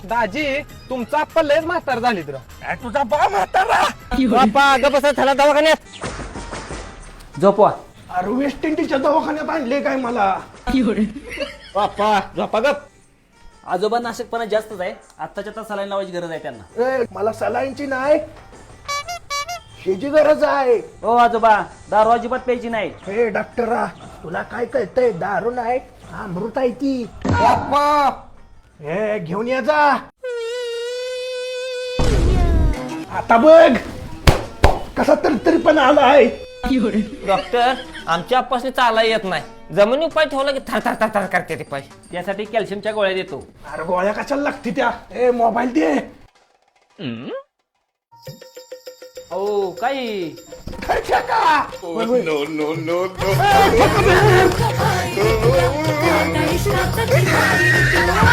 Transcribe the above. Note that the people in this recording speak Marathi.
दाजी तुमचा आप्पा लयच म्हातार झाली तर तुझा बा म्हातारा बाप्पा ग बसा त्याला दवाखान्यात झोपवा. अरे वेस्ट इंडिजच्या दवाखान्यात आणले काय मला. बाप्पा झोपा गप. आजोबा नाशकपणा जास्तच आहे. आत्ताच्या आता सलाईन लावायची गरज आहे त्यांना. मला सलाईनची नाही ह्याची गरज आहे. हो आजोबा, दारू अजिबात प्यायची नाही. हे डॉक्टरा तुला काय कळतंय, दारू नाही अमृत आहे ती. बाप्पा हे घेऊन या जा. आता बघ कसा तरी पण आलाय. डॉक्टर आमच्या आप्पासने चालायला येत नाही. जमिनी उपाय ठेवला की थर थर थर थर करते ते पाय. त्यासाठी कॅल्शियमच्या गोळ्या देतो. अरे गोळ्या कशाला लागते त्या. ए मोबाईल दे. हो काही खर्चा का. Iskra